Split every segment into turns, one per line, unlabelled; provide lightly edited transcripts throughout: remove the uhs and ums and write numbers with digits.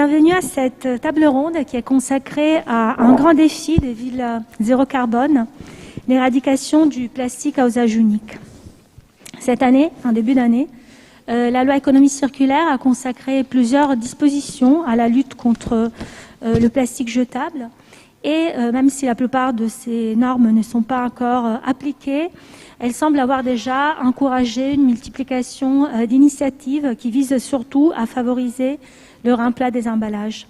Bienvenue à cette table ronde qui est consacrée à un grand défi des villes zéro carbone, l'éradication du plastique à usage unique. Cette année, en début d'année, la loi économie circulaire a consacré plusieurs dispositions à la lutte contre le plastique jetable. Et même si la plupart de ces normes ne sont pas encore appliquées, elles semblent avoir déjà encouragé une multiplication d'initiatives qui visent surtout à favoriser le remploi des emballages.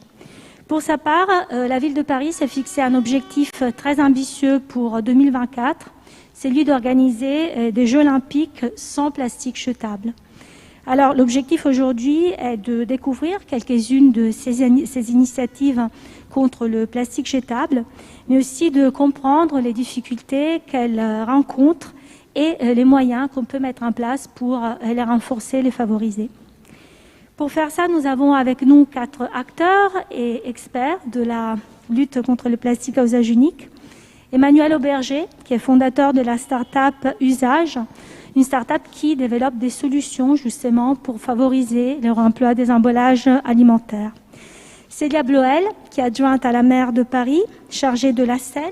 Pour sa part, la ville de Paris s'est fixé un objectif très ambitieux pour 2024, celui d'organiser des Jeux olympiques sans plastique jetable. Alors, l'objectif aujourd'hui est de découvrir quelques-unes de ces initiatives contre le plastique jetable, mais aussi de comprendre les difficultés qu'elles rencontrent et les moyens qu'on peut mettre en place pour les renforcer, les favoriser. Pour faire ça, nous avons avec nous 4 acteurs et experts de la lutte contre le plastique à usage unique. Emmanuel Auberger, qui est fondateur de la start-up Usage, une start-up qui développe des solutions justement pour favoriser le remploi des emballages alimentaires. Célia Bloel, qui est adjointe à la maire de Paris, chargée de la Seine,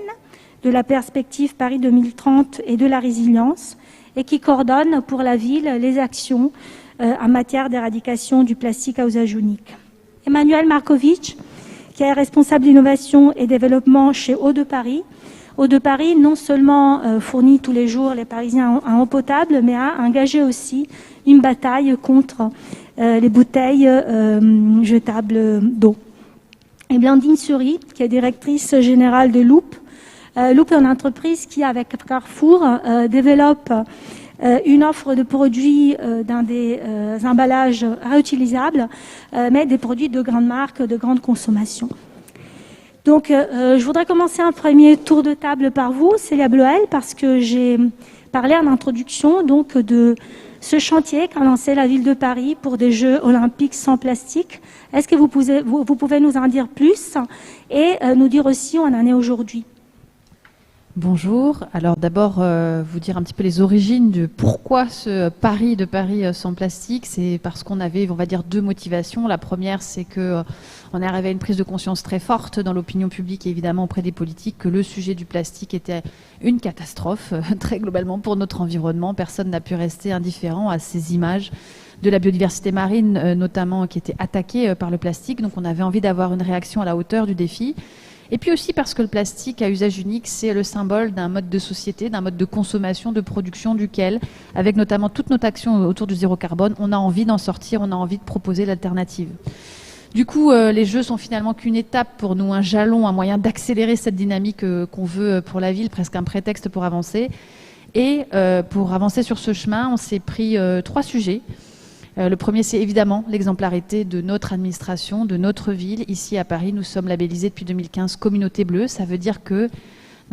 de la perspective Paris 2030 et de la résilience, et qui coordonne pour la ville les actions en matière d'éradication du plastique à usage unique. Emmanuel Markovitch, qui est responsable d'innovation et développement chez Eau de Paris. Eau de Paris non seulement fournit tous les jours les Parisiens en eau potable, mais a engagé aussi une bataille contre les bouteilles jetables d'eau. Et Blandine Sury, qui est directrice générale de Loop. Loop est une entreprise qui, avec Carrefour, développe une offre de produits dans des emballages réutilisables, mais des produits de grande marque, de grande consommation. Donc, je voudrais commencer un premier tour de table par vous, Célia Bloel, parce que j'ai parlé en introduction donc, de ce chantier qu'a lancé la ville de Paris pour des Jeux olympiques sans plastique. Est-ce que vous pouvez nous en dire plus et nous dire aussi où on en est aujourd'hui ?
Bonjour. Alors d'abord, vous dire un petit peu les origines de pourquoi ce pari de Paris sans plastique. C'est parce qu'on avait, on va dire, 2 motivations. La première, c'est que on est arrivé à une prise de conscience très forte dans l'opinion publique et évidemment auprès des politiques que le sujet du plastique était une catastrophe, très globalement pour notre environnement. Personne n'a pu rester indifférent à ces images de la biodiversité marine, notamment qui était attaquée par le plastique. Donc on avait envie d'avoir une réaction à la hauteur du défi. Et puis aussi parce que le plastique à usage unique, c'est le symbole d'un mode de société, d'un mode de consommation, de production duquel, avec notamment toute notre action autour du zéro carbone, on a envie d'en sortir, on a envie de proposer l'alternative. Du coup, les Jeux sont finalement qu'une étape pour nous, un jalon, un moyen d'accélérer cette dynamique qu'on veut pour la ville, presque un prétexte pour avancer. Et pour avancer sur ce chemin, on s'est pris 3 sujets. Le premier, c'est évidemment l'exemplarité de notre administration, de notre ville. Ici, à Paris, nous sommes labellisés depuis 2015 Communauté Bleue. Ça veut dire que,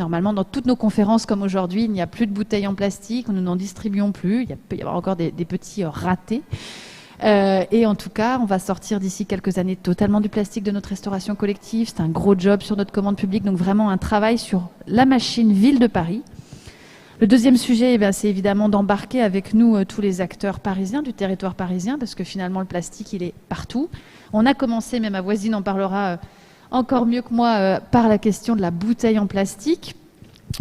normalement, dans toutes nos conférences comme aujourd'hui, il n'y a plus de bouteilles en plastique, nous n'en distribuons plus. Il peut y avoir encore des petits ratés. Et en tout cas, on va sortir d'ici quelques années totalement du plastique de notre restauration collective. C'est un gros job sur notre commande publique, donc vraiment un travail sur la machine ville de Paris. Le deuxième sujet, c'est évidemment d'embarquer avec nous tous les acteurs parisiens, du territoire parisien, parce que finalement le plastique, il est partout. On a commencé, mais ma voisine en parlera encore mieux que moi, par la question de la bouteille en plastique,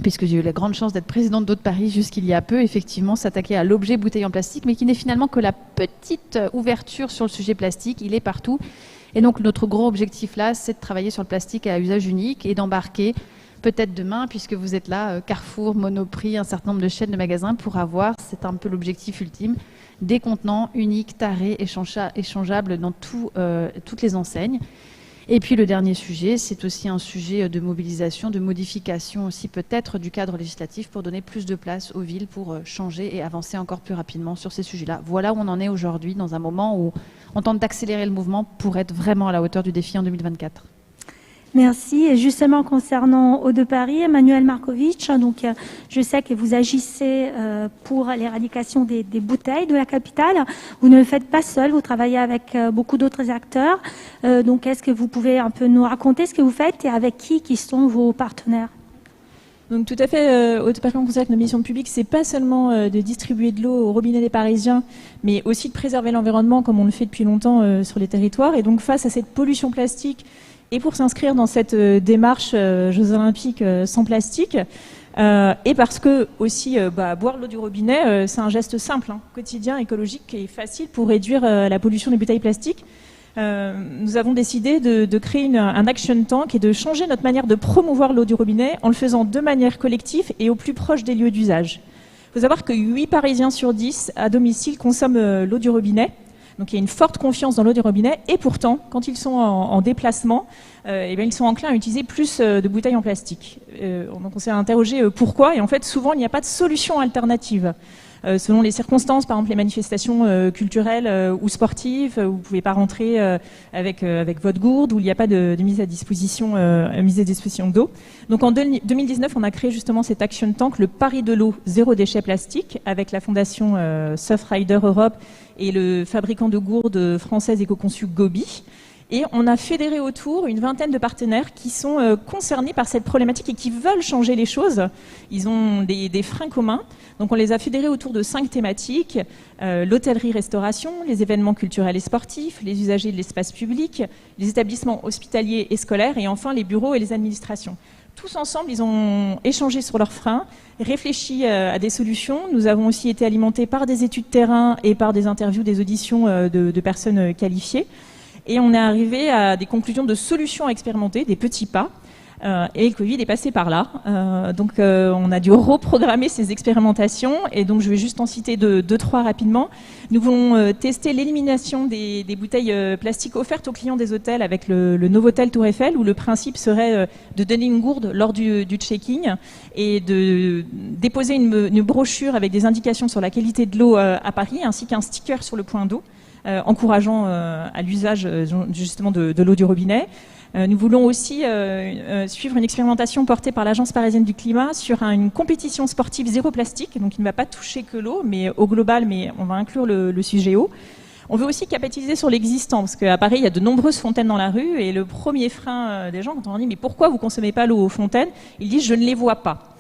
puisque j'ai eu la grande chance d'être présidente d'Eau de Paris jusqu'il y a peu, effectivement, s'attaquer à l'objet bouteille en plastique, mais qui n'est finalement que la petite ouverture sur le sujet plastique, il est partout. Et donc notre gros objectif là, c'est de travailler sur le plastique à usage unique et d'embarquer peut-être demain, puisque vous êtes là, Carrefour, Monoprix, un certain nombre de chaînes de magasins, pour avoir, c'est un peu l'objectif ultime, des contenants uniques, tarés, échangeables dans toutes les enseignes. Et puis le dernier sujet, c'est aussi un sujet de mobilisation, de modification aussi peut-être du cadre législatif pour donner plus de place aux villes pour changer et avancer encore plus rapidement sur ces sujets-là. Voilà où on en est aujourd'hui, dans un moment où on tente d'accélérer le mouvement pour être vraiment à la hauteur du défi en 2024.
Merci. Et justement, concernant Eau de Paris, Emmanuel Markovitch, donc, je sais que vous agissez pour l'éradication des bouteilles de la capitale. Vous ne le faites pas seul, vous travaillez avec beaucoup d'autres acteurs. Donc, est-ce que vous pouvez un peu nous raconter ce que vous faites et avec qui sont vos partenaires ?
Donc tout à fait, Eau de Paris, on considère que notre mission publique, c'est pas seulement de distribuer de l'eau au robinet des Parisiens, mais aussi de préserver l'environnement comme on le fait depuis longtemps sur les territoires. Et donc face à cette pollution plastique, et pour s'inscrire dans cette démarche Jeux Olympiques sans plastique, et parce que aussi boire l'eau du robinet, c'est un geste simple, quotidien, écologique et facile pour réduire la pollution des bouteilles plastiques. Nous avons décidé de créer un action tank et de changer notre manière de promouvoir l'eau du robinet en le faisant de manière collective et au plus proche des lieux d'usage. Il faut savoir que 8 Parisiens sur 10 à domicile consomment l'eau du robinet. Donc il y a une forte confiance dans l'eau du robinet et pourtant, quand ils sont en déplacement, ils sont enclins à utiliser plus de bouteilles en plastique. Donc on s'est interrogé pourquoi, et en fait souvent il n'y a pas de solution alternative. Selon les circonstances, par exemple les manifestations culturelles ou sportives, vous ne pouvez pas rentrer avec votre gourde, où il n'y a pas de mise à disposition d'eau. Donc en 2019, on a créé justement cet action tank, le Paris de l'eau, zéro déchet plastique, avec la fondation Surfrider Europe et le fabricant de gourdes française éco-conçue Gobi. Et on a fédéré autour une vingtaine de partenaires qui sont concernés par cette problématique et qui veulent changer les choses. Ils ont des freins communs. Donc on les a fédérés autour de 5 thématiques, l'hôtellerie-restauration, les événements culturels et sportifs, les usagers de l'espace public, les établissements hospitaliers et scolaires, et enfin les bureaux et les administrations. Tous ensemble, ils ont échangé sur leurs freins, réfléchi à des solutions. Nous avons aussi été alimentés par des études terrain et par des interviews, des auditions de personnes qualifiées. Et on est arrivé à des conclusions de solutions à expérimenter, des petits pas. Et le Covid est passé par là. Donc on a dû reprogrammer ces expérimentations. Et donc je vais juste en citer deux, trois rapidement. Nous voulons tester l'élimination des bouteilles plastiques offertes aux clients des hôtels avec le Novotel Tour Eiffel, où le principe serait de donner une gourde lors du check-in et de déposer une brochure avec des indications sur la qualité de l'eau à Paris, ainsi qu'un sticker sur le point d'eau, encourageant à l'usage justement de l'eau du robinet. Nous voulons aussi suivre une expérimentation portée par l'Agence parisienne du climat sur une compétition sportive zéro plastique, donc qui ne va pas toucher que l'eau, mais au global, mais on va inclure le sujet eau. On veut aussi capitaliser sur l'existant, parce qu'à Paris, il y a de nombreuses fontaines dans la rue, et le premier frein des gens, quand on leur dit « mais pourquoi vous ne consommez pas l'eau aux fontaines ?», ils disent « je ne les vois pas ».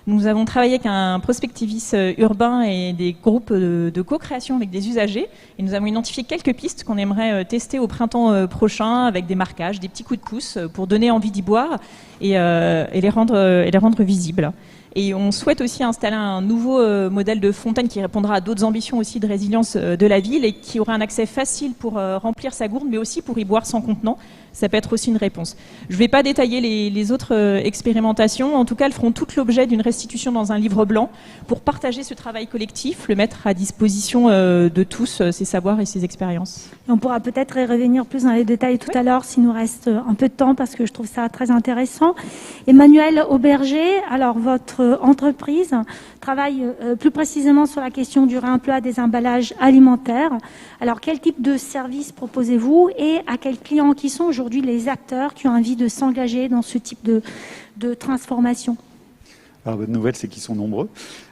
Nous avons travaillé avec un prospectiviste urbain et des groupes de co-création avec des usagers. Et nous avons identifié quelques pistes qu'on aimerait tester au printemps prochain avec des marquages, des petits coups de pouce pour donner envie d'y boire et les rendre visibles. Et on souhaite aussi installer un nouveau modèle de fontaine qui répondra à d'autres ambitions aussi de résilience de la ville et qui aura un accès facile pour remplir sa gourde, mais aussi pour y boire sans contenant. Ça peut être aussi une réponse. Je ne vais pas détailler les autres expérimentations. En tout cas, elles feront toutes l'objet d'une restitution dans un livre blanc pour partager ce travail collectif, le mettre à disposition de tous, ces savoirs et ces expériences.
Et on pourra peut-être y revenir plus dans les détails tout à l'heure s'il nous reste un peu de temps parce que je trouve ça très intéressant. Emmanuel Auberger, alors votre entreprise travaille plus précisément sur la question du réemploi des emballages alimentaires. Alors quel type de service proposez-vous et à quels clients qui sont aujourd'hui les acteurs qui ont envie de s'engager dans ce type de transformation?
Alors, la bonne nouvelle, c'est qu'ils sont nombreux.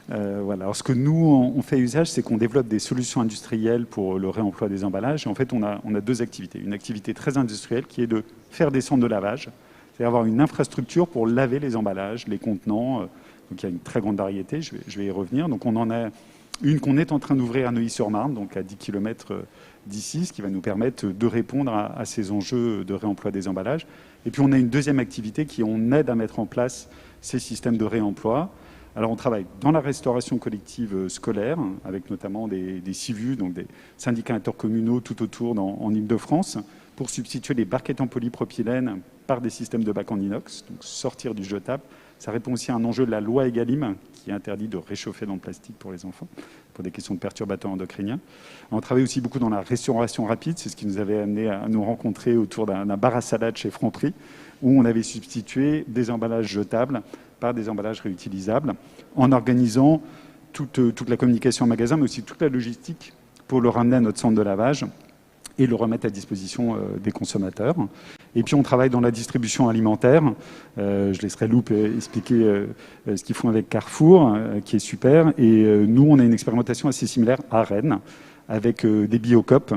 Voilà. Alors, ce que nous, on fait usage, c'est qu'on développe des solutions industrielles pour le réemploi des emballages. Et en fait, on a deux activités. Une activité très industrielle qui est de faire des centres de lavage, c'est avoir une infrastructure pour laver les emballages, les contenants. Donc, il y a une très grande variété, je vais y revenir. Donc, on en a une qu'on est en train d'ouvrir à Neuilly-sur-Marne, donc à 10 km d'ici, ce qui va nous permettre de répondre à ces enjeux de réemploi des emballages. Et puis, on a une deuxième activité qui on aide à mettre en place ces systèmes de réemploi. Alors, on travaille dans la restauration collective scolaire, avec notamment des CIVU, donc des syndicats intercommunaux tout autour en Ile-de-France, pour substituer les barquettes en polypropylène par des systèmes de bacs en inox, donc sortir du jetable. Ça répond aussi à un enjeu de la loi Egalim, qui interdit de réchauffer dans le plastique pour les enfants, pour des questions de perturbateurs endocriniens. On travaille aussi beaucoup dans la restauration rapide, c'est ce qui nous avait amené à nous rencontrer autour d'un bar à salade chez Franprix, où on avait substitué des emballages jetables par des emballages réutilisables, en organisant toute la communication en magasin, mais aussi toute la logistique pour le ramener à notre centre de lavage et le remettre à disposition des consommateurs. Et puis on travaille dans la distribution alimentaire. Je laisserai Loup expliquer ce qu'ils font avec Carrefour, qui est super. Et nous, on a une expérimentation assez similaire à Rennes, avec des Biocoop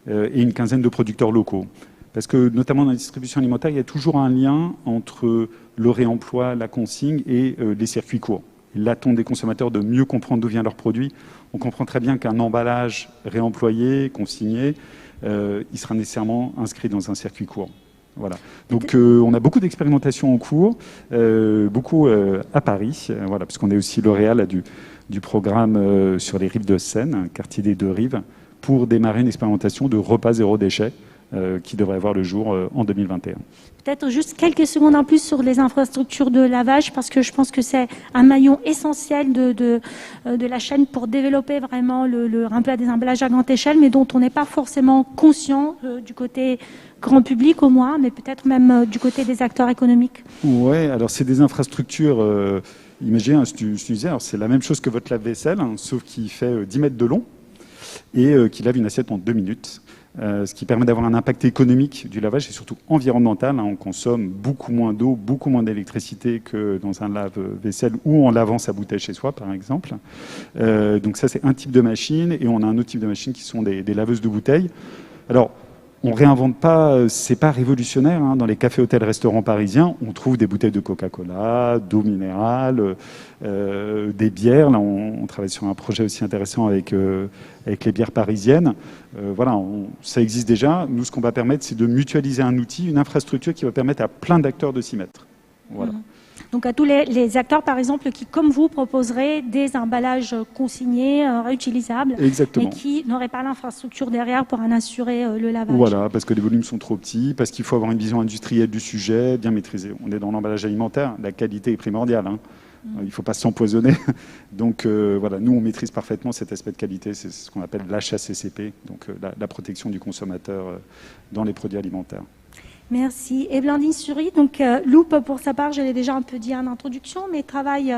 et une quinzaine de producteurs locaux. Parce que, notamment dans la distribution alimentaire, il y a toujours un lien entre le réemploi, la consigne et les circuits courts. L'attente des consommateurs de mieux comprendre d'où vient leur produit. On comprend très bien qu'un emballage réemployé, consigné, il sera nécessairement inscrit dans un circuit court. Voilà. Donc on a beaucoup d'expérimentations en cours, beaucoup à Paris, voilà, puisqu'on est aussi lauréat du programme sur les rives de Seine, quartier des Deux Rives, pour démarrer une expérimentation de repas zéro déchet qui devrait avoir le jour en 2021.
Peut-être juste quelques secondes en plus sur les infrastructures de lavage, parce que je pense que c'est un maillon essentiel de la chaîne pour développer vraiment le remploi des emballages à grande échelle, mais dont on n'est pas forcément conscient du côté grand public au moins, mais peut-être même du côté des acteurs économiques.
Oui, alors c'est des infrastructures, imaginez, hein, c'est la même chose que votre lave-vaisselle, hein, sauf qu'il fait 10 mètres de long et qui lave une assiette en 2 minutes. Ce qui permet d'avoir un impact économique du lavage et surtout environnemental. Hein. On consomme beaucoup moins d'eau, beaucoup moins d'électricité que dans un lave-vaisselle ou en lavant sa bouteille chez soi, par exemple. Donc ça, c'est un type de machine. Et on a un autre type de machine qui sont des laveuses de bouteilles. Alors, on réinvente pas, c'est pas révolutionnaire. Hein. Dans les cafés, hôtels, restaurants parisiens, on trouve des bouteilles de Coca-Cola, d'eau minérale, des bières. Là, on travaille sur un projet aussi intéressant avec les bières parisiennes. Voilà, ça existe déjà. Nous, ce qu'on va permettre, c'est de mutualiser un outil, une infrastructure qui va permettre à plein d'acteurs de s'y mettre. Voilà.
Donc à tous les acteurs, par exemple, qui, comme vous, proposeraient des emballages consignés, réutilisables,
Exactement.
mais qui n'auraient pas l'infrastructure derrière pour en assurer le lavage.
Voilà, parce que les volumes sont trop petits, parce qu'il faut avoir une vision industrielle du sujet, bien maîtrisée. On est dans l'emballage alimentaire, la qualité est primordiale. Hein. Il ne faut pas s'empoisonner. Donc voilà, nous, on maîtrise parfaitement cet aspect de qualité. C'est ce qu'on appelle l'HACCP, donc la protection du consommateur dans les produits alimentaires.
Merci. Et Blandine Sury, donc Loop, pour sa part, je l'ai déjà un peu dit en introduction, mais travaille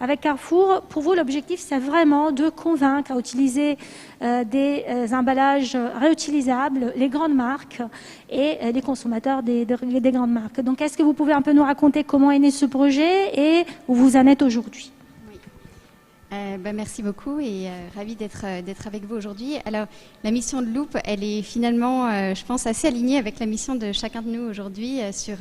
avec Carrefour. Pour vous, l'objectif, c'est vraiment de convaincre à utiliser des emballages réutilisables, les grandes marques et les consommateurs des grandes marques. Donc, est-ce que vous pouvez un peu nous raconter comment est né ce projet et où vous en êtes aujourd'hui ?
Merci beaucoup et ravie d'être avec vous aujourd'hui. Alors, la mission de Loop, elle est finalement, je pense, assez alignée avec la mission de chacun de nous aujourd'hui sur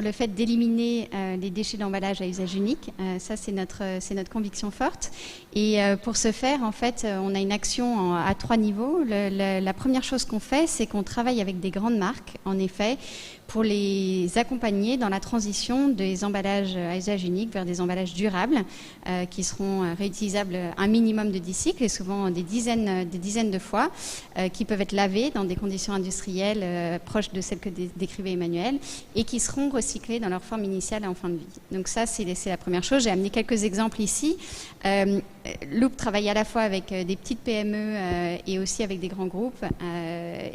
le fait d'éliminer les déchets d'emballage à usage unique. Ça, c'est notre conviction forte. Et pour ce faire, en fait, on a une action à 3 niveaux. La première chose qu'on fait, c'est qu'on travaille avec des grandes marques, en effet, pour les accompagner dans la transition des emballages à usage unique vers des emballages durables qui seront réutilisables un minimum de 10 cycles et souvent des dizaines de fois, qui peuvent être lavés dans des conditions industrielles proches de celles que décrivait Emmanuel et qui seront recyclés dans leur forme initiale en fin de vie. Donc ça, c'est la première chose. J'ai amené quelques exemples ici. Loop travaille à la fois avec des petites PME et aussi avec des grands groupes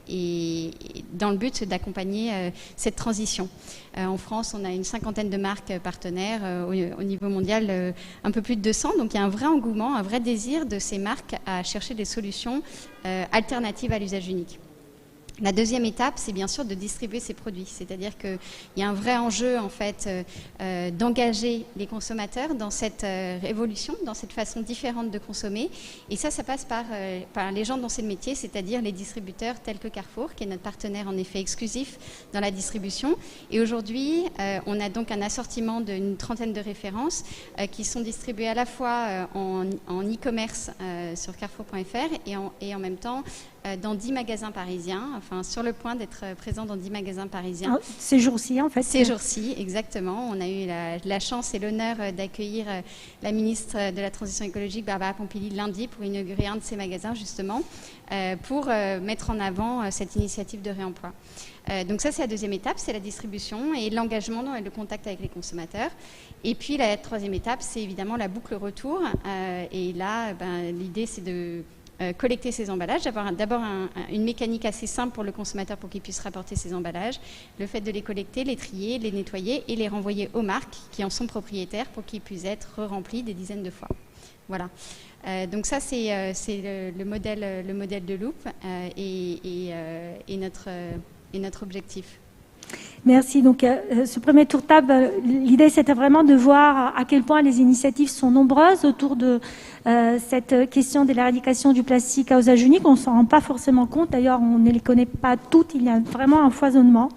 et dans le but d'accompagner cette transition. En France, on a une 50aine de marques partenaires, au niveau mondial un peu plus de 200, donc il y a un vrai engouement, un vrai désir de ces marques à chercher des solutions alternatives à l'usage unique. La deuxième étape, c'est bien sûr de distribuer ces produits. C'est-à-dire qu'il y a un vrai enjeu, en fait, d'engager les consommateurs dans cette révolution, dans cette façon différente de consommer. Et ça passe par les gens dont c'est le métier, c'est-à-dire les distributeurs tels que Carrefour, qui est notre partenaire, en effet, exclusif dans la distribution. Et aujourd'hui, on a donc un assortiment d'une 30aine de références qui sont distribuées à la fois en e-commerce sur carrefour.fr et en même temps dans 10 magasins parisiens, enfin sur le point d'être présent dans 10 magasins parisiens.
Ces jours-ci, en fait.
Ces jours-ci, exactement. On a eu la chance et l'honneur d'accueillir la ministre de la Transition écologique, Barbara Pompili, lundi pour inaugurer un de ces magasins, justement, pour mettre en avant cette initiative de réemploi. Donc ça, c'est la deuxième étape, c'est la distribution et l'engagement et le contact avec les consommateurs. Et puis la troisième étape, c'est évidemment la boucle retour. Et là, l'idée, c'est de collecter ces emballages, d'avoir d'abord une mécanique assez simple pour le consommateur pour qu'il puisse rapporter ces emballages, le fait de les collecter, les trier, les nettoyer et les renvoyer aux marques qui en sont propriétaires pour qu'ils puissent être remplis des dizaines de fois. Voilà. Donc ça, c'est le modèle de Loop et notre objectif.
Merci. Donc, ce premier tour de table, l'idée, c'était vraiment de voir à quel point les initiatives sont nombreuses autour de cette question de l'éradication du plastique à usage unique. On ne s'en rend pas forcément compte. D'ailleurs, on ne les connaît pas toutes. Il y a vraiment un foisonnement.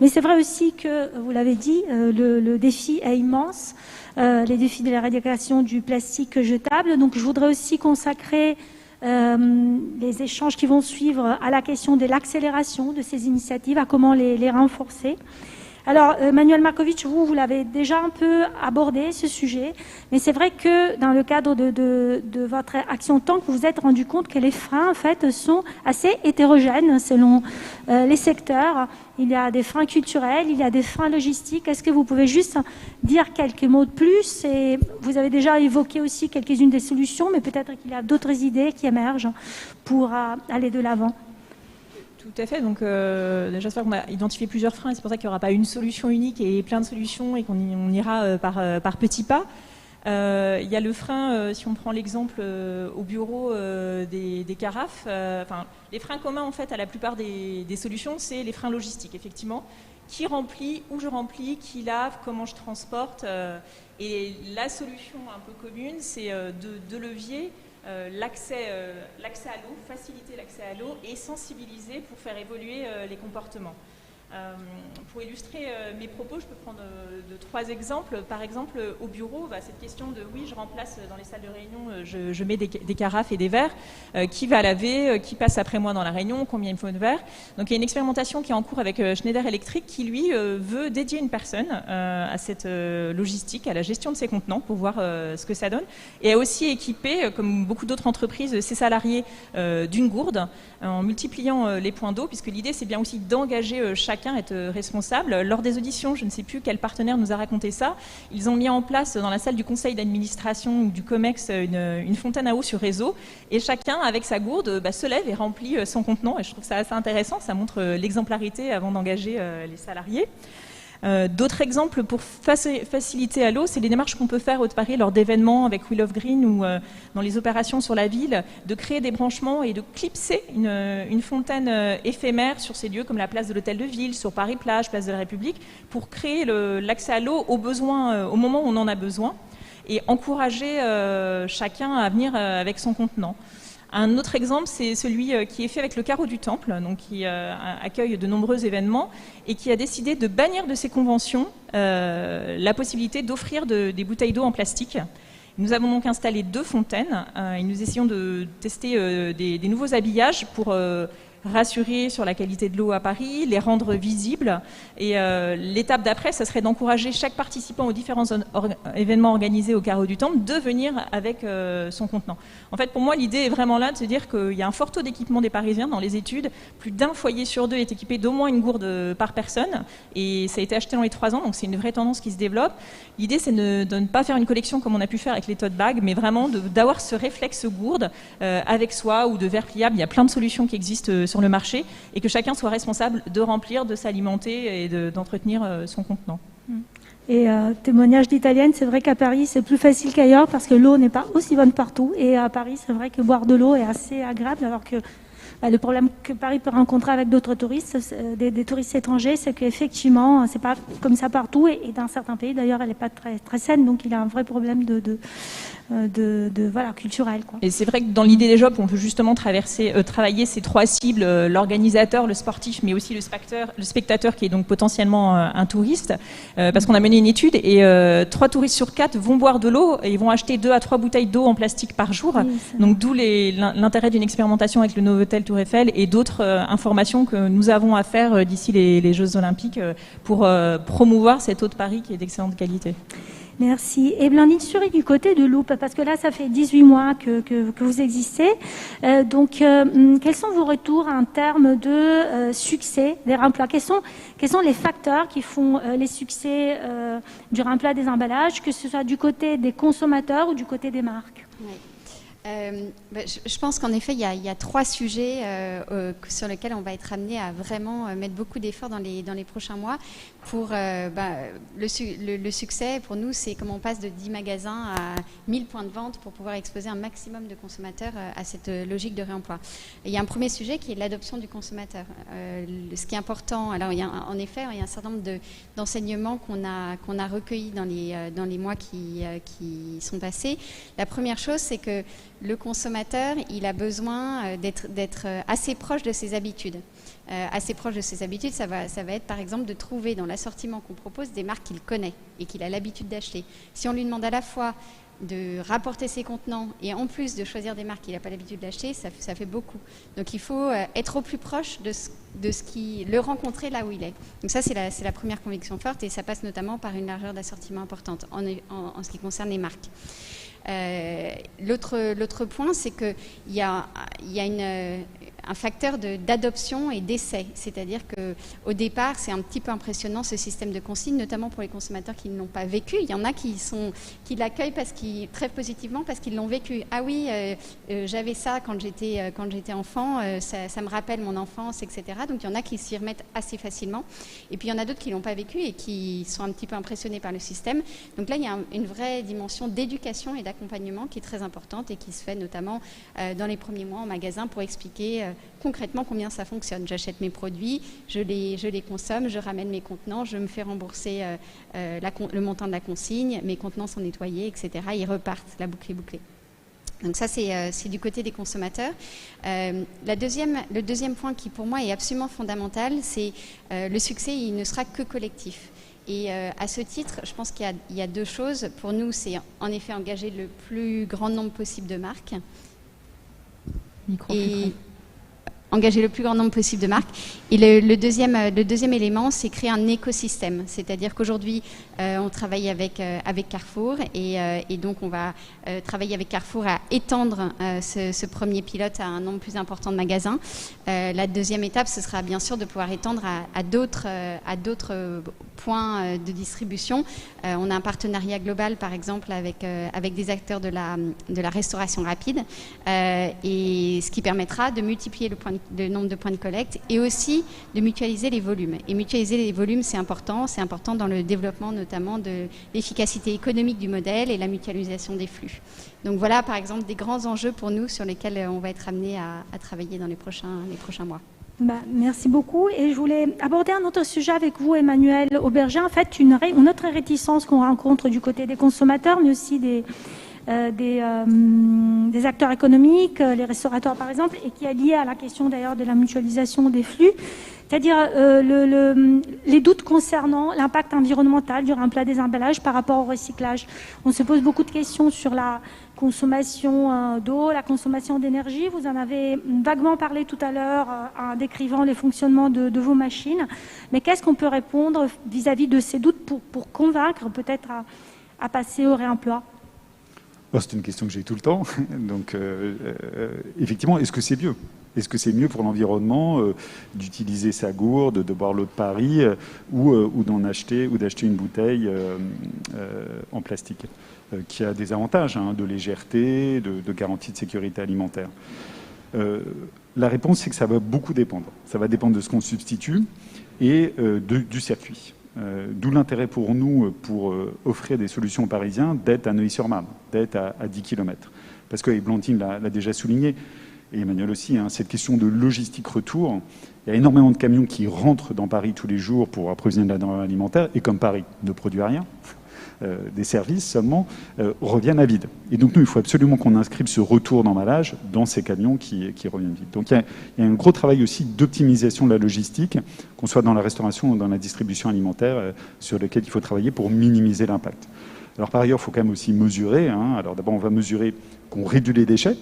Mais c'est vrai aussi que, vous l'avez dit, le défi est immense. Les défis de l'éradication du plastique jetable. Donc, je voudrais aussi consacrer les échanges qui vont suivre à la question de l'accélération de ces initiatives, à comment les renforcer. Alors, Manuel Markovitch, vous l'avez déjà un peu abordé, ce sujet, mais c'est vrai que dans le cadre de votre action TANK, vous vous êtes rendu compte que les freins, en fait, sont assez hétérogènes selon les secteurs. Il y a des freins culturels, il y a des freins logistiques. Est-ce que vous pouvez juste dire quelques mots de plus? Et vous avez déjà évoqué aussi quelques-unes des solutions, mais peut-être qu'il y a d'autres idées qui émergent pour aller de l'avant.
Tout à fait. Donc, j'espère qu'on a identifié plusieurs freins. C'est pour ça qu'il n'y aura pas une solution unique et plein de solutions et qu'on ira par petits pas. Il y a le frein, si on prend l'exemple au bureau des carafes. Les freins communs en fait à la plupart des solutions, c'est les freins logistiques, effectivement. Qui remplit, où je remplis, qui lave, comment je transporte. Et la solution un peu commune, c'est deux leviers. L'accès à l'eau, faciliter l'accès à l'eau et sensibiliser pour faire évoluer les comportements. Pour illustrer mes propos, je peux prendre trois exemples. Par exemple, au bureau, cette question de oui, je remplace dans les salles de réunion, je mets des carafes et des verres. Qui va laver, qui passe après moi dans la réunion, combien il me faut de verres. Donc il y a une expérimentation qui est en cours avec Schneider Electric qui, lui, veut dédier une personne à cette logistique, à la gestion de ses contenants pour voir ce que ça donne. Et a aussi équipé, comme beaucoup d'autres entreprises, ses salariés d'une gourde en multipliant les points d'eau, puisque l'idée, c'est bien aussi d'engager chacun être responsable. Lors des auditions, je ne sais plus quel partenaire nous a raconté ça, ils ont mis en place dans la salle du conseil d'administration ou du COMEX une fontaine à eau sur réseau et chacun avec sa gourde se lève et remplit son contenant et je trouve ça assez intéressant, ça montre l'exemplarité avant d'engager les salariés. D'autres exemples pour faciliter à l'eau, c'est les démarches qu'on peut faire au Paris lors d'événements avec Wheel of Green ou dans les opérations sur la ville, de créer des branchements et de clipser une fontaine éphémère sur ces lieux comme la place de l'Hôtel de Ville, sur Paris-Plage, place de la République, pour créer l'accès à l'eau au moment où on en a besoin et encourager chacun à venir avec son contenant. Un autre exemple, c'est celui qui est fait avec le Carreau du Temple, donc qui accueille de nombreux événements et qui a décidé de bannir de ses conventions la possibilité d'offrir des bouteilles d'eau en plastique. Nous avons donc installé 2 fontaines et nous essayons de tester des nouveaux habillages pour rassurer sur la qualité de l'eau à Paris, les rendre visibles. Et l'étape d'après, ça serait d'encourager chaque participant aux différents événements organisés au Carreau du Temple de venir avec son contenant. En fait, pour moi, l'idée est vraiment là de se dire qu'il y a un fort taux d'équipement des Parisiens dans les études. Plus d'1 foyer sur 2 est équipé d'au moins une gourde par personne. Et ça a été acheté dans les 3 ans, donc c'est une vraie tendance qui se développe. L'idée, c'est de ne pas faire une collection comme on a pu faire avec les tote bags, mais vraiment d'avoir ce réflexe gourde avec soi ou de verre pliable. Il y a plein de solutions qui existent sur le marché et que chacun soit responsable de remplir, de s'alimenter et d'entretenir son contenant.
Et témoignage d'italienne, c'est vrai qu'à Paris, c'est plus facile qu'ailleurs parce que l'eau n'est pas aussi bonne partout. Et à Paris, c'est vrai que boire de l'eau est assez agréable alors que le problème que Paris peut rencontrer avec d'autres touristes, des touristes étrangers, c'est qu'effectivement, c'est pas comme ça partout et dans certains pays, d'ailleurs, elle n'est pas très, très saine. Donc, il y a un vrai problème culturel, quoi.
Et c'est vrai que dans l'idée des jobs, on peut justement travailler ces 3 cibles, l'organisateur, le sportif, mais aussi le spectateur qui est donc potentiellement un touriste, parce qu'on a mené une étude et 3 touristes sur 4 vont boire de l'eau et ils vont acheter 2 à 3 bouteilles d'eau en plastique par jour. Oui, donc d'où l'intérêt d'une expérimentation avec le Novotel Tour Eiffel et d'autres informations que nous avons à faire d'ici les Jeux Olympiques pour promouvoir cette eau de Paris qui est d'excellente qualité.
Merci. Et Blandine Sury du côté de Loop, parce que là, ça fait 18 mois que vous existez. Donc, quels sont vos retours en termes de succès des remplats? Quels sont les facteurs qui font les succès du remplat des emballages, que ce soit du côté des consommateurs ou du côté des marques?
Oui. Je pense qu'en effet, il y a 3 sujets sur lesquels on va être amené à vraiment mettre beaucoup d'efforts dans les prochains mois. Pour le succès, pour nous, c'est comment on passe de 10 magasins à 1000 points de vente pour pouvoir exposer un maximum de consommateurs à cette logique de réemploi. Et il y a un premier sujet qui est l'adoption du consommateur. Ce qui est important, alors en effet, il y a un certain nombre d'enseignements qu'on a recueillis dans les mois qui sont passés. La première chose, c'est que le consommateur, il a besoin d'être assez proche de ses habitudes. Assez proche de ses habitudes, ça va être par exemple de trouver dans l'assortiment qu'on propose des marques qu'il connaît et qu'il a l'habitude d'acheter. Si on lui demande à la fois de rapporter ses contenants et en plus de choisir des marques qu'il n'a pas l'habitude d'acheter, ça fait beaucoup. Donc il faut être au plus proche de ce qui le rencontrer là où il est. Donc ça, c'est la première conviction forte et ça passe notamment par une largeur d'assortiment importante en ce qui concerne les marques. L'autre point, c'est qu'il y a un facteur d'adoption et d'essai. C'est-à-dire qu'au départ, c'est un petit peu impressionnant ce système de consigne, notamment pour les consommateurs qui ne l'ont pas vécu. Il y en a qui l'accueillent très positivement parce qu'ils l'ont vécu. Ah oui, j'avais ça quand j'étais enfant, ça me rappelle mon enfance, etc. Donc il y en a qui s'y remettent assez facilement. Et puis il y en a d'autres qui ne l'ont pas vécu et qui sont un petit peu impressionnés par le système. Donc là, il y a une vraie dimension d'éducation et d'accompagnement qui est très importante et qui se fait notamment dans les premiers mois en magasin pour expliquer concrètement combien ça fonctionne. J'achète mes produits, je les consomme, je ramène mes contenants, je me fais rembourser le montant de la consigne, mes contenants sont nettoyés, etc. Ils repartent, la boucle est bouclée. Donc ça, c'est du côté des consommateurs. Le deuxième point qui, pour moi, est absolument fondamental, c'est le succès, il ne sera que collectif. Et à ce titre, je pense qu'il y a 2 choses. Pour nous, c'est en effet engager le plus grand nombre possible de marques. Engager le plus grand nombre possible de marques. Et le deuxième élément, c'est créer un écosystème. C'est-à-dire qu'aujourd'hui, on travaille avec Carrefour et donc on va travailler avec Carrefour à étendre ce premier pilote à un nombre plus important de magasins. La deuxième étape, ce sera bien sûr de pouvoir étendre à d'autres points de distribution. On a un partenariat global, par exemple, avec des acteurs de la restauration rapide, et ce qui permettra de multiplier le nombre de points de collecte et aussi de mutualiser les volumes. Et mutualiser les volumes, c'est important dans le développement notamment de l'efficacité économique du modèle et la mutualisation des flux. Donc voilà, par exemple, des grands enjeux pour nous sur lesquels on va être amené à travailler dans les prochains mois.
Merci beaucoup. Et je voulais aborder un autre sujet avec vous, Emmanuel Auberger. En fait, une autre réticence qu'on rencontre du côté des consommateurs, mais aussi des acteurs économiques, les restaurateurs par exemple, et qui est liée à la question d'ailleurs de la mutualisation des flux, c'est-à-dire les doutes concernant l'impact environnemental du réemploi des emballages par rapport au recyclage. On se pose beaucoup de questions sur la consommation d'eau, la consommation d'énergie. Vous en avez vaguement parlé tout à l'heure en décrivant les fonctionnements de vos machines. Mais qu'est-ce qu'on peut répondre vis-à-vis de ces doutes pour convaincre peut-être à passer au réemploi ?
C'est une question que j'ai tout le temps. Donc, effectivement, est-ce que c'est mieux ? Est-ce que c'est mieux pour l'environnement d'utiliser sa gourde, de boire l'eau de Paris ou d'acheter une bouteille en plastique qui a des avantages de légèreté, de garantie de sécurité alimentaire. La réponse, c'est que ça va beaucoup dépendre. Ça va dépendre de ce qu'on substitue et du circuit. D'où l'intérêt pour nous, pour offrir des solutions aux Parisiens, d'être à Neuilly-sur-Marne, d'être à 10 km. Parce que Blandine l'a déjà souligné, et Emmanuel aussi, cette question de logistique retour. Il y a énormément de camions qui rentrent dans Paris tous les jours pour approvisionner la denrée alimentaire, et comme Paris ne produit rien, des services seulement, reviennent à vide. Et donc nous, il faut absolument qu'on inscrive ce retour d'emballage dans ces camions qui reviennent vide. Donc il y a un gros travail aussi d'optimisation de la logistique, qu'on soit dans la restauration ou dans la distribution alimentaire, sur lequel il faut travailler pour minimiser l'impact. Alors par ailleurs, il faut quand même aussi mesurer. Alors d'abord, on va mesurer qu'on réduit les déchets.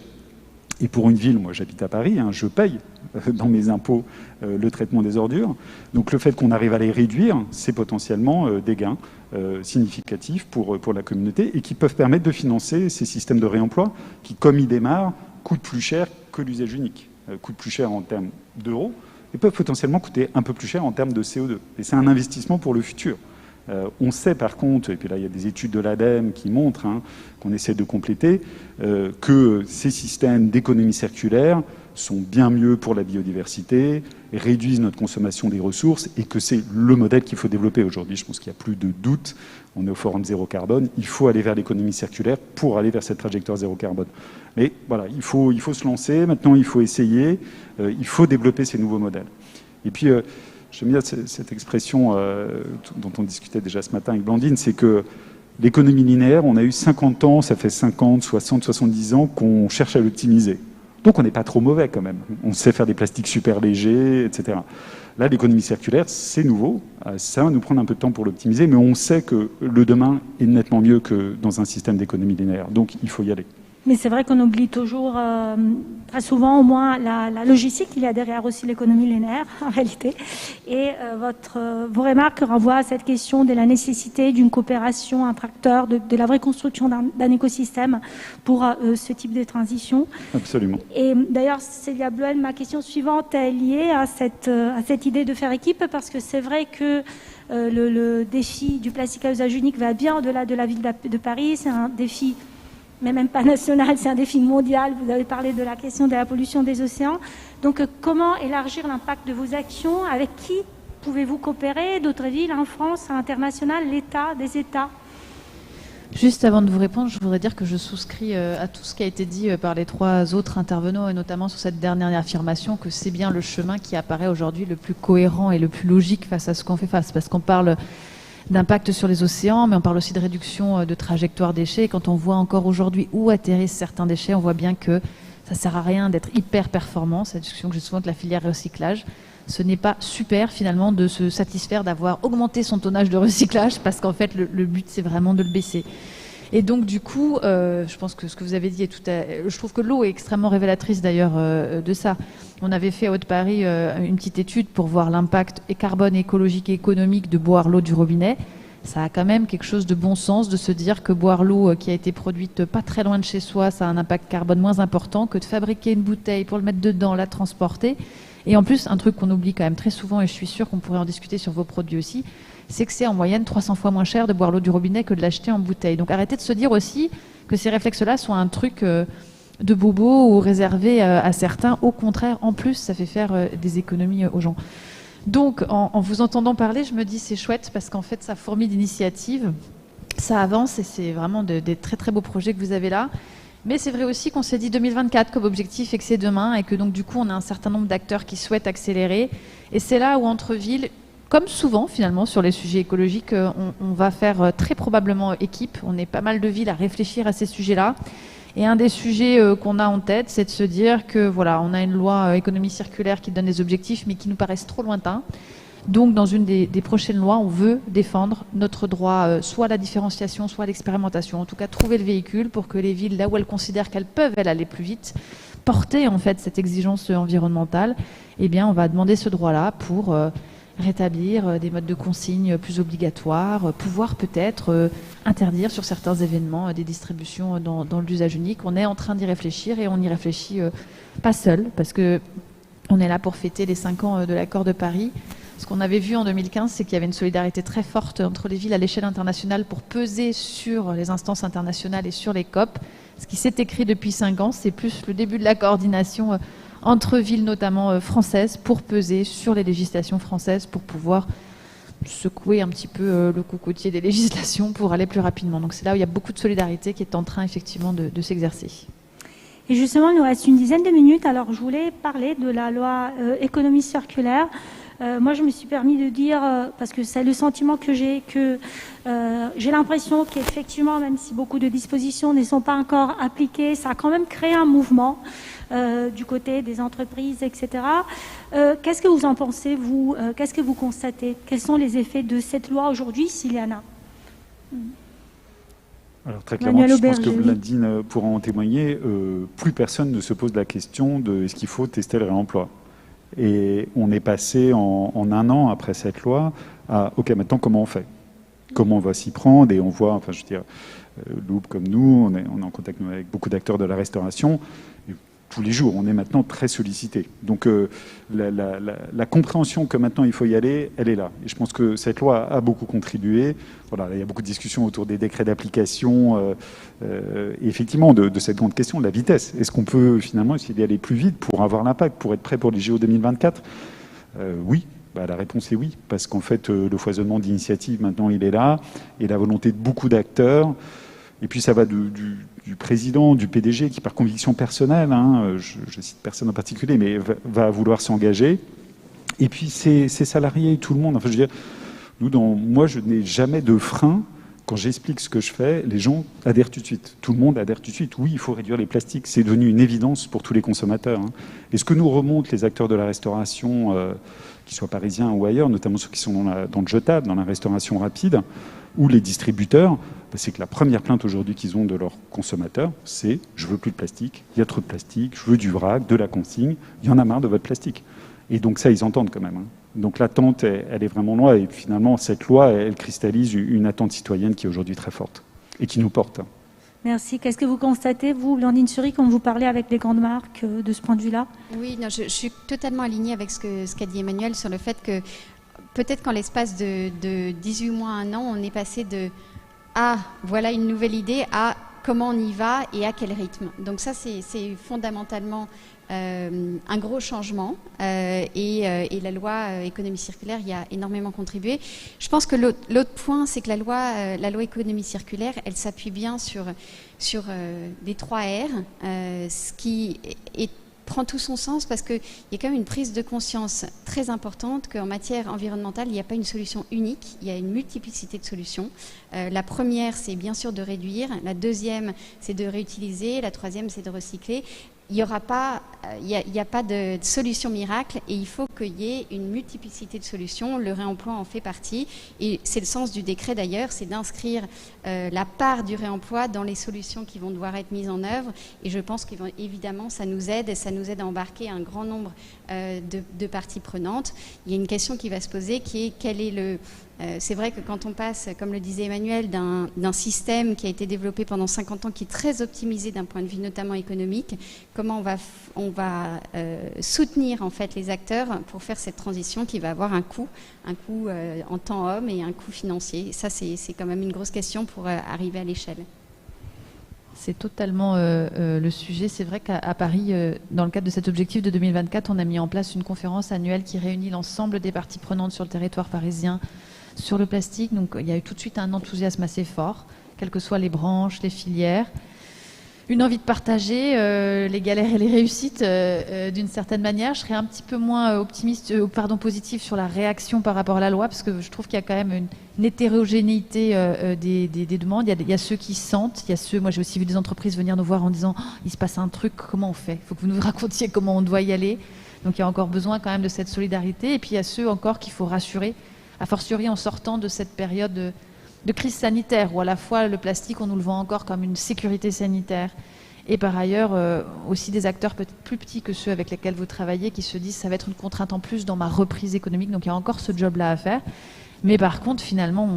Et pour une ville, moi j'habite à Paris, je paye dans mes impôts le traitement des ordures. Donc le fait qu'on arrive à les réduire, c'est potentiellement des gains significatifs pour la communauté et qui peuvent permettre de financer ces systèmes de réemploi qui, comme ils démarrent, coûtent plus cher que l'usage unique. Coûtent plus cher en termes d'euros et peuvent potentiellement coûter un peu plus cher en termes de CO2. Et c'est un investissement pour le futur. On sait par contre, et puis là il y a des études de l'ADEME qui montrent, qu'on essaie de compléter, que ces systèmes d'économie circulaire sont bien mieux pour la biodiversité, réduisent notre consommation des ressources, et que c'est le modèle qu'il faut développer aujourd'hui. Je pense qu'il n'y a plus de doute. On est au Forum Zéro Carbone. Il faut aller vers l'économie circulaire pour aller vers cette trajectoire zéro carbone. Mais voilà, il faut se lancer. Maintenant, il faut essayer. Il faut développer ces nouveaux modèles. Et puis, j'aime bien cette expression dont on discutait déjà ce matin avec Blandine, c'est que l'économie linéaire, on a eu 50 ans, ça fait 50, 60, 70 ans qu'on cherche à l'optimiser. Donc on n'est pas trop mauvais quand même. On sait faire des plastiques super légers, etc. Là, l'économie circulaire, c'est nouveau. Ça va nous prendre un peu de temps pour l'optimiser, mais on sait que le demain est nettement mieux que dans un système d'économie linéaire. Donc il faut y aller.
Mais c'est vrai qu'on oublie toujours, très souvent au moins, la logistique. Il y a derrière aussi l'économie linéaire, en réalité. Et vos remarques renvoient à cette question de la nécessité d'une coopération entre acteurs, de la vraie construction d'un écosystème pour ce type de transition.
Absolument.
Et d'ailleurs, Célia Bluel, ma question suivante est liée à cette idée de faire équipe, parce que c'est vrai que le défi du plastique à usage unique va bien au-delà de la ville de Paris. C'est un défi, mais même pas national, c'est un défi mondial. Vous avez parlé de la question de la pollution des océans. Donc, comment élargir l'impact de vos actions? Avec qui pouvez-vous coopérer? D'autres villes en France, à l'international, l'État, des États?
Juste avant de vous répondre, je voudrais dire que je souscris à tout ce qui a été dit par les trois autres intervenants, et notamment sur cette dernière affirmation, que c'est bien le chemin qui apparaît aujourd'hui le plus cohérent et le plus logique face à ce qu'on fait face. Parce qu'on parle d'impact sur les océans, mais on parle aussi de réduction de trajectoire déchets. Et quand on voit encore aujourd'hui où atterrissent certains déchets, on voit bien que ça ne sert à rien d'être hyper performant. C'est la discussion que j'ai souvent avec la filière recyclage. Ce n'est pas super finalement de se satisfaire d'avoir augmenté son tonnage de recyclage, parce qu'en fait le but c'est vraiment de le baisser. Et donc du coup, je pense que ce que vous avez dit est je trouve que l'eau est extrêmement révélatrice d'ailleurs de ça. On avait fait à Haute-Paris une petite étude pour voir l'impact carbone, écologique et économique de boire l'eau du robinet. Ça a quand même quelque chose de bon sens de se dire que boire l'eau qui a été produite pas très loin de chez soi, ça a un impact carbone moins important que de fabriquer une bouteille pour le mettre dedans, la transporter. Et en plus, un truc qu'on oublie quand même très souvent, et je suis sûre qu'on pourrait en discuter sur vos produits aussi, c'est que c'est en moyenne 300 fois moins cher de boire l'eau du robinet que de l'acheter en bouteille. Donc arrêtez de se dire aussi que ces réflexes-là sont un truc de bobo ou réservé à certains. Au contraire, en plus, ça fait faire des économies aux gens. Donc, en vous entendant parler, je me dis c'est chouette parce qu'en fait, ça fourmille d'initiatives, ça avance et c'est vraiment des très très beaux projets que vous avez là. Mais c'est vrai aussi qu'on s'est dit 2024 comme objectif et que c'est demain et que donc du coup, on a un certain nombre d'acteurs qui souhaitent accélérer. Et c'est là où entre villes, comme souvent finalement sur les sujets écologiques, on va faire très probablement équipe. On est pas mal de villes à réfléchir à ces sujets-là. Et un des sujets qu'on a en tête, c'est de se dire que voilà, on a une loi économie circulaire qui donne des objectifs, mais qui nous paraissent trop lointains. Donc, dans une des prochaines lois, on veut défendre notre droit, soit à la différenciation, soit à l'expérimentation. En tout cas, trouver le véhicule pour que les villes, là où elles considèrent qu'elles peuvent aller plus vite, porter en fait cette exigence environnementale. Eh bien, on va demander ce droit-là pour rétablir des modes de consigne plus obligatoires, pouvoir peut-être interdire sur certains événements des distributions dans l'usage unique. On est en train d'y réfléchir et on y réfléchit pas seul, parce que on est là pour fêter les 5 ans de l'accord de Paris. Ce qu'on avait vu en 2015, c'est qu'il y avait une solidarité très forte entre les villes à l'échelle internationale pour peser sur les instances internationales et sur les COP. Ce qui s'est écrit depuis 5 ans, c'est plus le début de la coordination entre villes, notamment françaises, pour peser sur les législations françaises, pour pouvoir secouer un petit peu le cocotier des législations pour aller plus rapidement. Donc c'est là où il y a beaucoup de solidarité qui est en train effectivement de s'exercer.
Et justement, il nous reste une dizaine de minutes. Alors, je voulais parler de la loi économie circulaire. Moi, je me suis permis de dire, parce que c'est le sentiment que j'ai l'impression qu'effectivement, même si beaucoup de dispositions ne sont pas encore appliquées, ça a quand même créé un mouvement du côté des entreprises, etc. Qu'est-ce que vous en pensez, vous? Qu'est-ce que vous constatez? Quels sont les effets de cette loi aujourd'hui, s'il y en a?
Alors très clairement, je pense que Blandine pourra en témoigner, plus personne ne se pose la question de est-ce qu'il faut tester le réemploi. Et on est passé en un an après cette loi à ok, maintenant comment on fait? Comment on va s'y prendre? Et on voit, enfin je veux dire, Loop comme nous, on est en contact avec beaucoup d'acteurs de la restauration. Et tous les jours. On est maintenant très sollicité. Donc la compréhension que maintenant il faut y aller, elle est là. Et je pense que cette loi a beaucoup contribué. Voilà, il y a beaucoup de discussions autour des décrets d'application. Et effectivement, de cette grande question de la vitesse. Est-ce qu'on peut finalement essayer d'y aller plus vite pour avoir l'impact, pour être prêt pour les JO 2024 ? Oui. La réponse est oui, parce qu'en fait, le foisonnement d'initiatives, maintenant, il est là, et la volonté de beaucoup d'acteurs. Et puis, ça va du président, du PDG, qui, par conviction personnelle, je cite personne en particulier, mais va vouloir s'engager. Et puis, ses salariés, tout le monde. Enfin, je veux dire, moi, je n'ai jamais de frein. Quand j'explique ce que je fais, les gens adhèrent tout de suite. Tout le monde adhère tout de suite. Oui, il faut réduire les plastiques. C'est devenu une évidence pour tous les consommateurs. Et ce que nous remontent les acteurs de la restauration, qu'ils soient parisiens ou ailleurs, notamment ceux qui sont dans le jetable, dans la restauration rapide, ou les distributeurs, c'est que la première plainte aujourd'hui qu'ils ont de leurs consommateurs, c'est « je veux plus de plastique, il y a trop de plastique, je veux du vrac, de la consigne, il y en a marre de votre plastique ». Et donc ça, ils entendent quand même. Donc l'attente, elle est vraiment loin. Et finalement, cette loi, elle cristallise une attente citoyenne qui est aujourd'hui très forte et qui nous porte.
Merci. Qu'est-ce que vous constatez, vous, Blandine Sury, quand vous parlez avec les grandes marques de ce point de vue-là ?
Oui, non, je suis totalement alignée avec ce qu'a dit Emmanuel sur le fait que peut-être qu'en l'espace de 18 mois, 1 an, on est passé de « ah, voilà une nouvelle idée » à « comment on y va et à quel rythme ». Donc ça, c'est fondamentalement un gros changement et la loi économie circulaire y a énormément contribué. Je pense que l'autre point, c'est que la loi économie circulaire, elle s'appuie bien sur les 3 R, ce qui prend tout son sens parce qu'il y a quand même une prise de conscience très importante qu'en matière environnementale, il n'y a pas une solution unique, il y a une multiplicité de solutions. La première, c'est bien sûr de réduire. La deuxième, c'est de réutiliser. La troisième, c'est de recycler. Il n'y a pas de solution miracle et il faut qu'il y ait une multiplicité de solutions. Le réemploi en fait partie et c'est le sens du décret d'ailleurs, c'est d'inscrire la part du réemploi dans les solutions qui vont devoir être mises en œuvre et je pense qu'évidemment ça nous aide à embarquer un grand nombre de parties prenantes. Il y a une question qui va se poser qui est quel est c'est vrai que quand on passe, comme le disait Emmanuel, d'un système qui a été développé pendant 50 ans, qui est très optimisé d'un point de vue notamment économique, comment on va soutenir en fait les acteurs pour faire cette transition qui va avoir un coût en temps homme et un coût financier. Et ça, c'est quand même une grosse question pour arriver à l'échelle.
C'est totalement le sujet. C'est vrai qu'à Paris, dans le cadre de cet objectif de 2024, on a mis en place une conférence annuelle qui réunit l'ensemble des parties prenantes sur le territoire parisien sur le plastique. Donc il y a eu tout de suite un enthousiasme assez fort, quelles que soient les branches, les filières. Une envie de partager les galères et les réussites d'une certaine manière. Je serais un petit peu moins positive sur la réaction par rapport à la loi, parce que je trouve qu'il y a quand même une hétérogénéité des demandes. Il y a ceux qui sentent, moi j'ai aussi vu des entreprises venir nous voir en disant il se passe un truc, comment on fait ? Il faut que vous nous racontiez comment on doit y aller. Donc il y a encore besoin quand même de cette solidarité. Et puis il y a ceux encore qu'il faut rassurer, a fortiori en sortant de cette période de crise sanitaire, où à la fois le plastique, on nous le vend encore comme une sécurité sanitaire, et par ailleurs aussi des acteurs peut-être plus petits que ceux avec lesquels vous travaillez, qui se disent ça va être une contrainte en plus dans ma reprise économique, donc il y a encore ce job-là à faire. Mais par contre, finalement,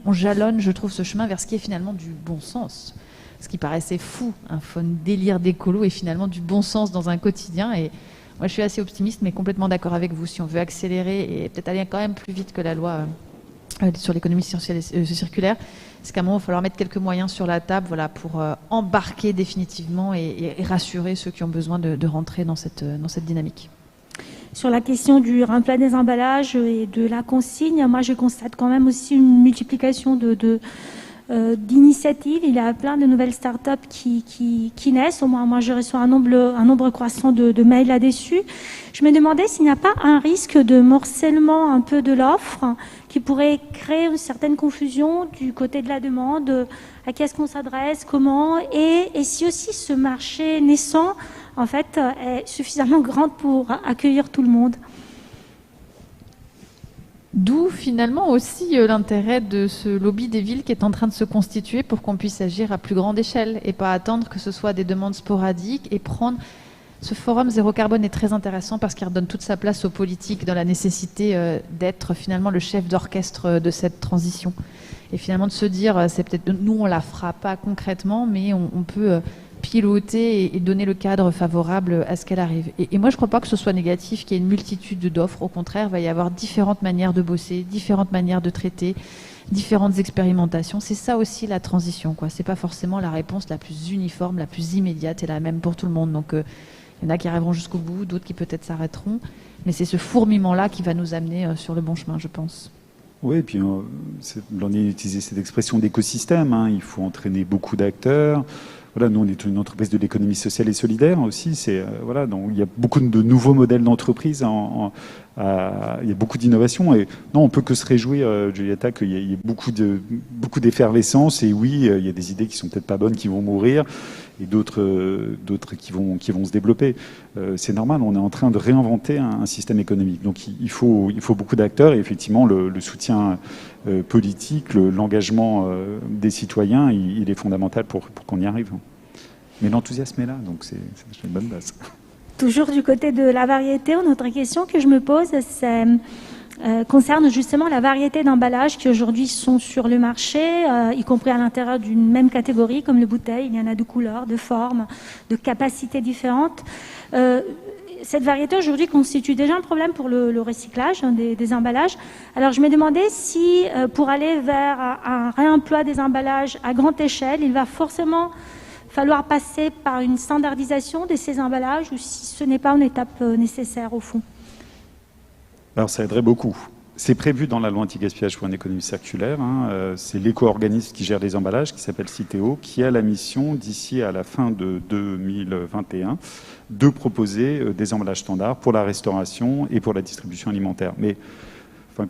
on jalonne, je trouve, ce chemin vers ce qui est finalement du bon sens. Ce qui paraissait fou, un délire d'écolo, et finalement du bon sens dans un quotidien. Et moi, je suis assez optimiste, mais complètement d'accord avec vous. Si on veut accélérer et peut-être aller quand même plus vite que la loi sur l'économie circulaire, c'est qu'à un moment, il va falloir mettre quelques moyens sur la table pour embarquer définitivement et rassurer ceux qui ont besoin de rentrer dans cette dynamique.
Sur la question du remploi des emballages et de la consigne, moi je constate quand même aussi une multiplication d'initiatives. Il y a plein de nouvelles startups qui naissent. Au moins, moi, je reçois un nombre croissant de mails là-dessus. Je me demandais s'il n'y a pas un risque de morcellement un peu de l'offre qui pourrait créer une certaine confusion du côté de la demande. À qui est-ce qu'on s'adresse, comment, et si aussi ce marché naissant, en fait, est suffisamment grand pour accueillir tout le monde.
D'où finalement aussi l'intérêt de ce lobby des villes qui est en train de se constituer pour qu'on puisse agir à plus grande échelle et pas attendre que ce soit des demandes sporadiques et prendre... Ce forum zéro carbone est très intéressant parce qu'il redonne toute sa place aux politiques dans la nécessité d'être finalement le chef d'orchestre de cette transition. Et finalement de se dire, c'est peut-être nous on la fera pas concrètement, mais on peut piloter et donner le cadre favorable à ce qu'elle arrive. Et moi, je ne crois pas que ce soit négatif, qu'il y ait une multitude d'offres. Au contraire, il va y avoir différentes manières de bosser, différentes manières de traiter, différentes expérimentations. C'est ça aussi la transition, quoi. C'est pas forcément la réponse la plus uniforme, la plus immédiate et la même pour tout le monde. Donc, il y en a qui arriveront jusqu'au bout, d'autres qui peut-être s'arrêteront. Mais c'est ce fourmillement-là qui va nous amener sur le bon chemin, je pense.
Oui, et puis on a utilisé cette expression d'écosystème. Hein. Il faut entraîner beaucoup d'acteurs. Voilà, nous, on est une entreprise de l'économie sociale et solidaire aussi. Voilà, donc il y a beaucoup de nouveaux modèles d'entreprise. Il y a beaucoup d'innovations. Et non, on peut que se réjouir, Giulietta, qu'il y ait beaucoup d'effervescence. Et oui, il y a des idées qui sont peut-être pas bonnes, qui vont mourir, et d'autres qui vont se développer. C'est normal. On est en train de réinventer un système économique. Donc il faut beaucoup d'acteurs. Et effectivement, le soutien politique, l'engagement des citoyens, il est fondamental pour qu'on y arrive. Mais l'enthousiasme est là, donc c'est une bonne base.
Toujours du côté de la variété, une autre question que je me pose, concerne justement la variété d'emballages qui aujourd'hui sont sur le marché, y compris à l'intérieur d'une même catégorie, comme les bouteilles. Il y en a de couleurs, de formes, de capacités différentes. Cette variété aujourd'hui constitue déjà un problème pour le recyclage des emballages. Alors je me demandais si pour aller vers un réemploi des emballages à grande échelle, il va forcément falloir passer par une standardisation de ces emballages ou si ce n'est pas une étape nécessaire au fond.
Alors ça aiderait beaucoup. C'est prévu dans la loi anti-gaspillage pour une économie circulaire. Hein. C'est l'éco-organisme qui gère les emballages, qui s'appelle Citeo, qui a la mission, d'ici à la fin de 2021, de proposer des emballages standards pour la restauration et pour la distribution alimentaire. Mais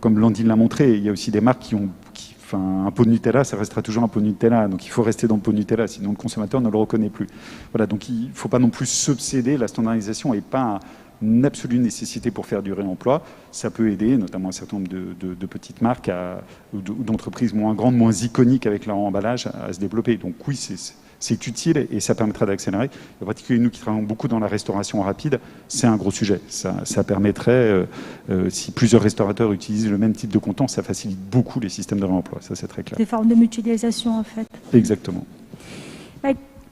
comme Blandine l'a montré, il y a aussi des marques un pot de Nutella, ça restera toujours un pot de Nutella. Donc il faut rester dans le pot de Nutella, sinon le consommateur ne le reconnaît plus. Voilà, donc il ne faut pas non plus s'obséder. La standardisation n'est pas une absolue nécessité pour faire du réemploi. Ça peut aider, notamment un certain nombre de petites marques ou d'entreprises moins grandes, moins iconiques avec leur emballage à se développer. Donc oui, c'est utile et ça permettra d'accélérer. En particulier, nous qui travaillons beaucoup dans la restauration rapide, c'est un gros sujet. Ça permettrait, si plusieurs restaurateurs utilisent le même type de contenant, ça facilite beaucoup les systèmes de réemploi. Ça, c'est très clair.
Des formes de mutualisation, en fait.
Exactement.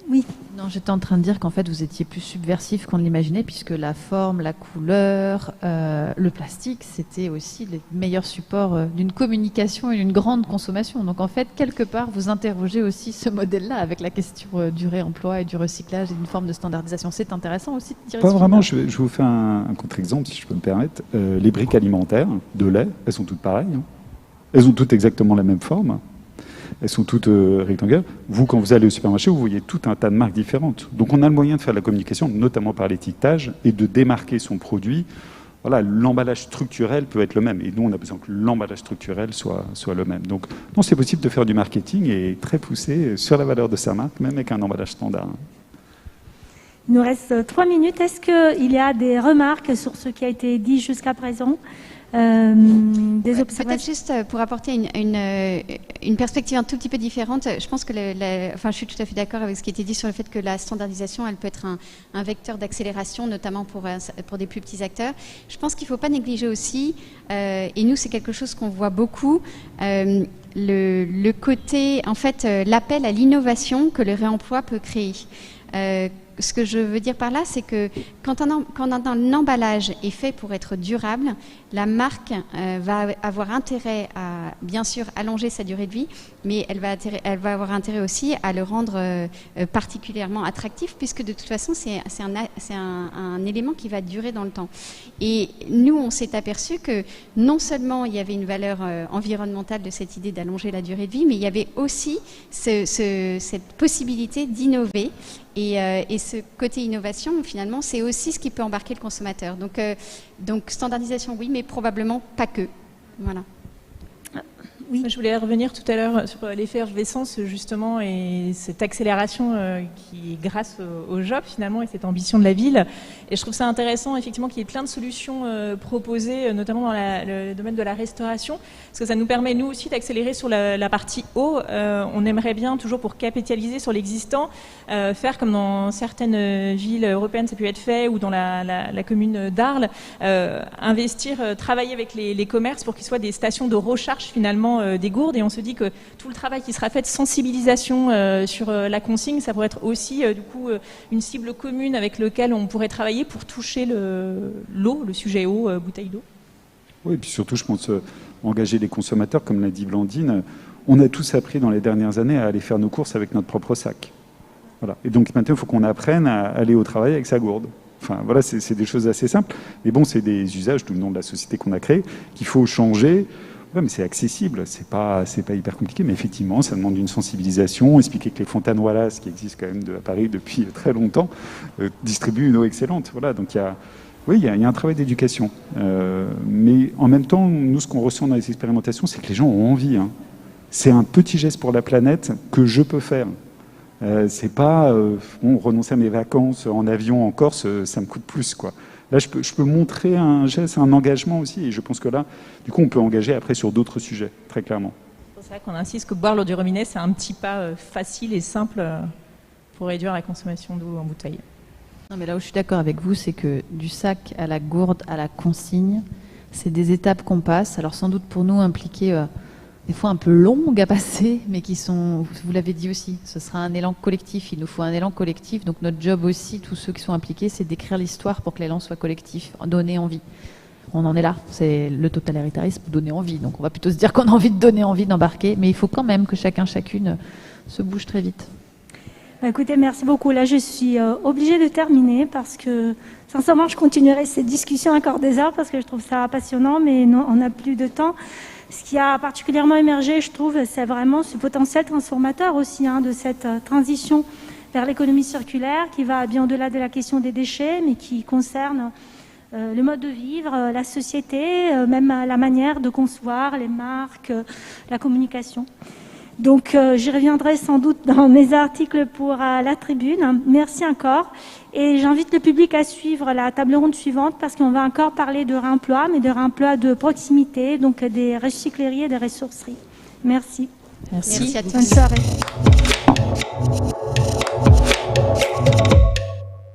Oui.
Non, j'étais en train de dire qu'en fait, vous étiez plus subversif qu'on ne l'imaginait, puisque la forme, la couleur, le plastique, c'était aussi les meilleurs supports d'une communication et d'une grande consommation. Donc en fait, quelque part, vous interrogez aussi ce modèle-là avec la question du réemploi et du recyclage et d'une forme de standardisation. C'est intéressant aussi de dire.
Pas vraiment, je vous fais un contre-exemple, si je peux me permettre. Les briques alimentaires de lait, elles sont toutes pareilles. Hein. Elles ont toutes exactement la même forme. Elles sont toutes rectangulaires. Vous, quand vous allez au supermarché, vous voyez tout un tas de marques différentes. Donc on a le moyen de faire de la communication, notamment par l'étiquetage, et de démarquer son produit. Voilà, l'emballage structurel peut être le même. Et nous, on a besoin que l'emballage structurel soit le même. Donc non, c'est possible de faire du marketing et très poussé sur la valeur de sa marque, même avec un emballage standard.
Il nous reste 3 minutes. Est-ce qu'il y a des remarques sur ce qui a été dit jusqu'à présent ? Des observations.
Peut-être juste pour apporter une perspective un tout petit peu différente, je pense que je suis tout à fait d'accord avec ce qui a été dit sur le fait que la standardisation, elle peut être un vecteur d'accélération, notamment pour des plus petits acteurs. Je pense qu'il ne faut pas négliger aussi, et nous c'est quelque chose qu'on voit beaucoup, le côté, en fait, l'appel à l'innovation que le réemploi peut créer. Ce que je veux dire par là, c'est que quand un emballage est fait pour être durable, la marque va avoir intérêt à, bien sûr, allonger sa durée de vie, mais elle va avoir intérêt aussi à le rendre particulièrement attractif, puisque de toute façon, c'est un élément qui va durer dans le temps. Et nous, on s'est aperçu que non seulement il y avait une valeur environnementale de cette idée d'allonger la durée de vie, mais il y avait aussi cette possibilité d'innover. Et ce côté innovation, finalement, c'est aussi ce qui peut embarquer le consommateur. Donc standardisation, oui, mais probablement pas que. Voilà.
Oui. Je voulais revenir tout à l'heure sur l'effervescence, justement, et cette accélération qui est grâce au job, finalement, et cette ambition de la ville. Et je trouve ça intéressant, effectivement, qu'il y ait plein de solutions proposées, notamment dans le domaine de la restauration, parce que ça nous permet, nous aussi, d'accélérer sur la partie eau. On aimerait bien, toujours pour capitaliser sur l'existant, faire comme dans certaines villes européennes, ça peut être fait, ou dans la commune d'Arles, investir, travailler avec les commerces pour qu'ils soient des stations de recharge, finalement, des gourdes, et on se dit que tout le travail qui sera fait de sensibilisation sur la consigne, ça pourrait être aussi du coup une cible commune avec laquelle on pourrait travailler pour toucher l'eau, le sujet eau, bouteille d'eau.
Oui, et puis surtout, je pense engager les consommateurs, comme l'a dit Blandine. On a tous appris dans les dernières années à aller faire nos courses avec notre propre sac. Voilà. Et donc maintenant, il faut qu'on apprenne à aller au travail avec sa gourde. Enfin, voilà, c'est des choses assez simples. Mais bon, c'est des usages, d'où le nom de la société qu'on a créée, qu'il faut changer. Ouais, mais c'est accessible, c'est pas hyper compliqué, mais effectivement, ça demande une sensibilisation, expliquer que les fontaines Wallace, qui existent quand même à Paris depuis très longtemps, distribuent une eau excellente. Voilà, donc il y a un travail d'éducation. Mais en même temps, nous, ce qu'on ressent dans les expérimentations, c'est que les gens ont envie. Hein. C'est un petit geste pour la planète que je peux faire. C'est pas renoncer à mes vacances en avion en Corse, ça me coûte plus, quoi. Là, je peux montrer un geste, un engagement aussi, et je pense que là, du coup, on peut engager après sur d'autres sujets, très clairement.
C'est vrai qu'on insiste que boire l'eau du robinet, c'est un petit pas facile et simple pour réduire la consommation d'eau en bouteille.
Non, mais là où je suis d'accord avec vous, c'est que du sac à la gourde, à la consigne, c'est des étapes qu'on passe. Alors sans doute pour nous impliquer des fois un peu longues à passer, mais qui sont, vous l'avez dit aussi, ce sera un élan collectif. Il nous faut un élan collectif. Donc notre job aussi, tous ceux qui sont impliqués, c'est d'écrire l'histoire pour que l'élan soit collectif, donner envie. On en est là, c'est le totalitarisme, donner envie. Donc on va plutôt se dire qu'on a envie de donner envie d'embarquer, mais il faut quand même que chacune se bouge très vite.
Écoutez, merci beaucoup. Là, je suis obligée de terminer parce que, sincèrement, je continuerai cette discussion encore des heures parce que je trouve ça passionnant, mais non, on n'a plus de temps. Ce qui a particulièrement émergé, je trouve, c'est vraiment ce potentiel transformateur aussi de cette transition vers l'économie circulaire qui va bien au-delà de la question des déchets, mais qui concerne le mode de vivre, la société, même la manière de concevoir les marques, la communication. Donc, j'y reviendrai sans doute dans mes articles pour la tribune. Merci encore. Et j'invite le public à suivre la table ronde suivante parce qu'on va encore parler de réemploi, mais de réemploi de proximité, donc des recycleries et des ressourceries. Merci.
Merci.
Merci à tous.
Bonne soirée.